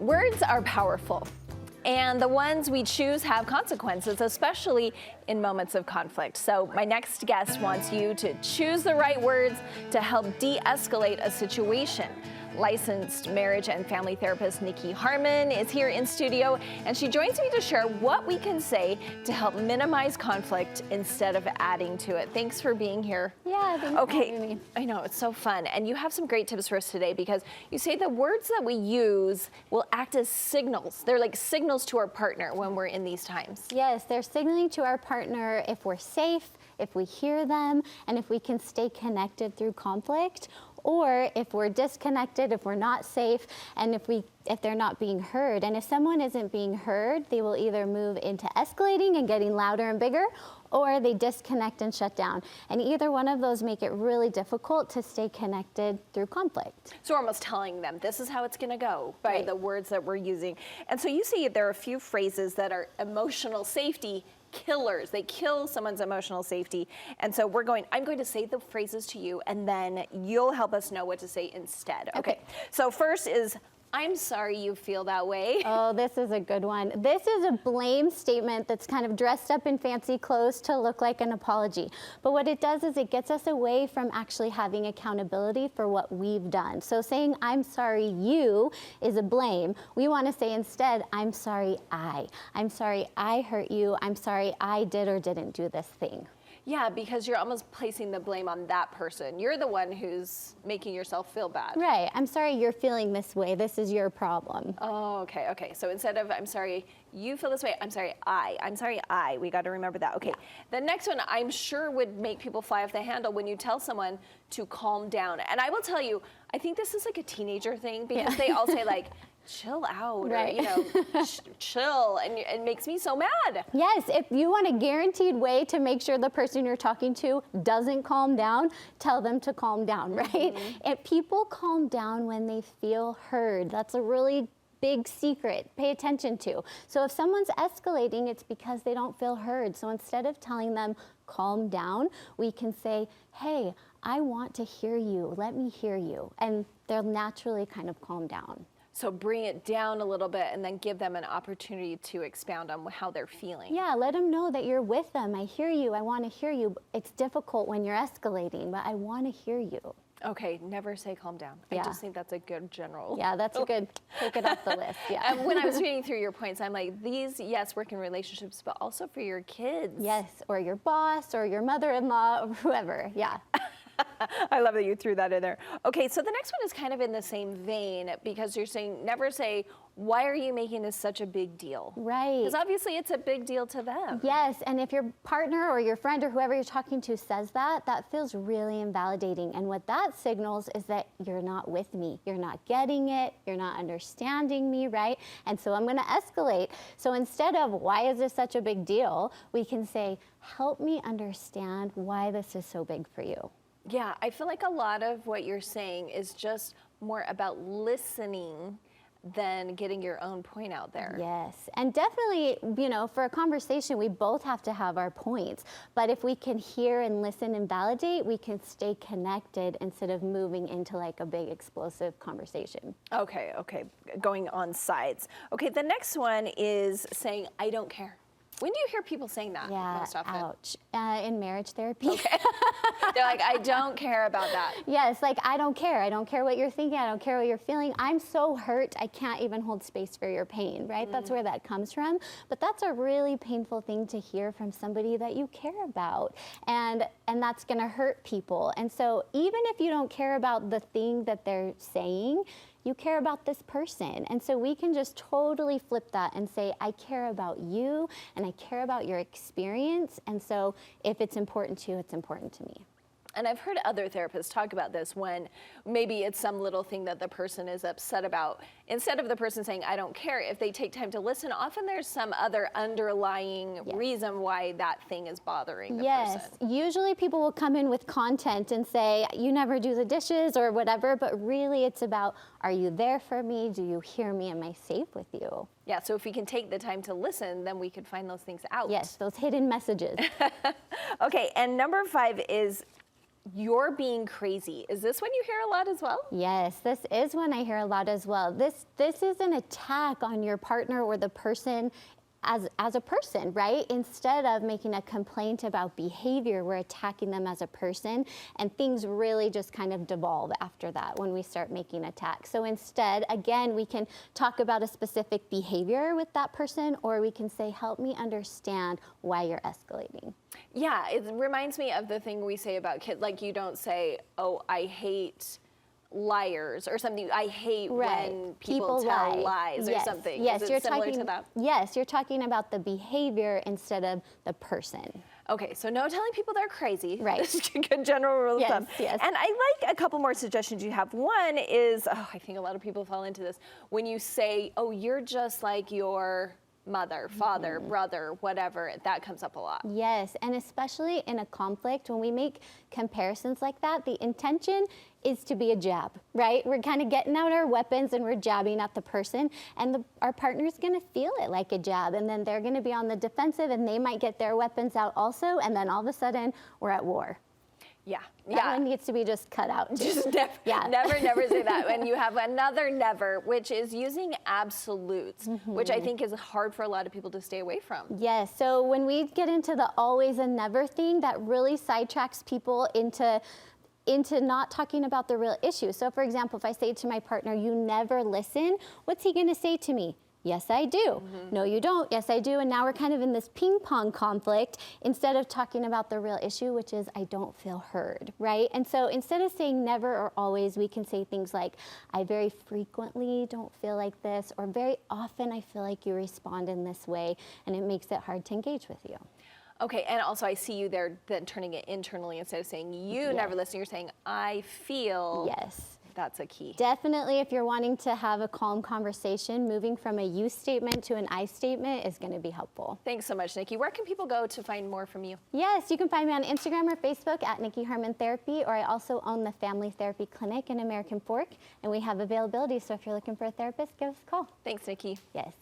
Words are powerful, and the ones we choose have consequences, especially in moments of conflict. So my next guest wants you to choose the right words to help de-escalate a situation. Licensed marriage and family therapist Nikki Harmon is here in studio, and she joins me to share what we can say to help minimize conflict instead of adding to it. Thanks for being here. Yeah, thanks for having me. I know, it's so fun. And you have some great tips for us today because you say the words that we use will act as signals. They're like signals to our partner when we're in these times. Yes, they're signaling to our partner if we're safe, if we hear them, and if we can stay connected through conflict, or if we're disconnected, if we're not safe, and if they're not being heard. And if someone isn't being heard, they will either move into escalating and getting louder and bigger, or they disconnect and shut down. And either one of those make it really difficult to stay connected through conflict. So we're almost telling them this is how it's gonna go by Right. the words that we're using. And so you see there are a few phrases that are emotional safety killers. They kill someone's emotional safety. And so I'm going to say the phrases to you, and then you'll help us know what to say instead. Okay. So first is, I'm sorry you feel that way. Oh, this is a good one. This is a blame statement that's kind of dressed up in fancy clothes to look like an apology. But what it does is it gets us away from actually having accountability for what we've done. So saying, I'm sorry you is a blame. We want to say instead, I'm sorry I'm sorry I hurt you. I'm sorry I did or didn't do this thing. Yeah, because you're almost placing the blame on that person. You're the one who's making yourself feel bad. Right. I'm sorry you're feeling this way. This is your problem. Oh, okay. So instead of I'm sorry you feel this way, I'm sorry I. We got to remember that. Okay. The next one I'm sure would make people fly off the handle when you tell someone to calm down. And I will tell you, I think this is like a teenager thing because they all say like, chill out, right. or, chill, and it makes me so mad. Yes, if you want a guaranteed way to make sure the person you're talking to doesn't calm down, tell them to calm down, right? Mm-hmm. And people calm down when they feel heard. That's a really big secret. Pay attention to. So if someone's escalating, it's because they don't feel heard. So instead of telling them, calm down, we can say, hey, I want to hear you. Let me hear you. And they'll naturally kind of calm down. So bring it down a little bit and then give them an opportunity to expound on how they're feeling. Yeah, let them know that you're with them. I hear you. I want to hear you. It's difficult when you're escalating, but I want to hear you. Okay, never say calm down. Yeah. I just think that's a good general. Yeah, that's a good, take it off the list, yeah. And when I was reading through your points, I'm like, these, yes, work in relationships, but also for your kids. Yes, or your boss, or your mother-in-law, or whoever, yeah. I love that you threw that in there. Okay, so the next one is kind of in the same vein because you're saying never say, why are you making this such a big deal? Right. Because obviously it's a big deal to them. Yes, and if your partner or your friend or whoever you're talking to says that, that feels really invalidating. And what that signals is that you're not with me. You're not getting it. You're not understanding me, right? And so I'm going to escalate. So instead of, why is this such a big deal? We can say, help me understand why this is so big for you. Yeah, I feel like a lot of what you're saying is just more about listening than getting your own point out there. Yes, and definitely, for a conversation, we both have to have our points. But if we can hear and listen and validate, we can stay connected instead of moving into like a big explosive conversation. Okay, going on sides. Okay, the next one is saying, I don't care. When do you hear people saying that most often? Ouch. In marriage therapy. Okay. They're like, I don't care about that. Yes, like, I don't care. I don't care what you're thinking. I don't care what you're feeling. I'm so hurt, I can't even hold space for your pain, right? That's where that comes from. But that's a really painful thing to hear from somebody that you care about. And that's going to hurt people. And so even if you don't care about the thing that they're saying, you care about this person. And so we can just totally flip that and say, I care about you and I care about your experience. And so if it's important to you, it's important to me. And I've heard other therapists talk about this when maybe it's some little thing that the person is upset about. Instead of the person saying, I don't care, if they take time to listen, often there's some other underlying reason why that thing is bothering the person. Yes, usually people will come in with content and say, you never do the dishes or whatever, but really it's about, are you there for me? Do you hear me? Am I safe with you? Yeah, so if we can take the time to listen, then we could find those things out. Yes, those hidden messages. Okay, and number 5 is you're being crazy. Is this one you hear a lot as well? Yes, this is one I hear a lot as well. This is an attack on your partner or the person as a person, right? Instead of making a complaint about behavior, we're attacking them as a person, and things really just kind of devolve after that when we start making attacks. So instead, again, we can talk about a specific behavior with that person, or we can say, help me understand why you're escalating. Yeah, it reminds me of the thing we say about kids. Like, you don't say, oh, I hate liars or something. I hate when people tell lies or something. Yes, Is you're it similar talking to that? Yes, you're talking about the behavior instead of the person. Okay, so no telling people they're crazy. Right. This is a good general rule of thumb. Yes. And I like a couple more suggestions you have. One is, I think a lot of people fall into this, when you say, oh, you're just like your mother, father, brother, whatever, that comes up a lot. Yes, and especially in a conflict, when we make comparisons like that, the intention is to be a jab, right? We're kind of getting out our weapons and we're jabbing at the person, and our partner's gonna feel it like a jab, and then they're gonna be on the defensive, and they might get their weapons out also, and then all of a sudden, we're at war. Yeah. That one needs to be just cut out. Just never say that. And you have another never, which is using absolutes, which I think is hard for a lot of people to stay away from. Yes, so when we get into the always and never thing, that really sidetracks people into not talking about the real issue. So for example, if I say to my partner, you never listen, what's he gonna say to me? Yes, I do. No, you don't. Yes, I do. And now we're kind of in this ping pong conflict instead of talking about the real issue, which is I don't feel heard, right? And so instead of saying never or always, we can say things like, I very frequently don't feel like this, or very often I feel like you respond in this way, and it makes it hard to engage with you. Okay, and also I see you there then turning it internally instead of saying you never listen, you're saying I feel. Yes. That's a key. Definitely, if you're wanting to have a calm conversation, moving from a you statement to an I statement is going to be helpful. Thanks so much, Nikki. Where can people go to find more from you? Yes, you can find me on Instagram or Facebook at Nikki Harmon Therapy, or I also own the Family Therapy Clinic in American Fork, and we have availability, so if you're looking for a therapist, give us a call. Thanks, Nikki. Yes.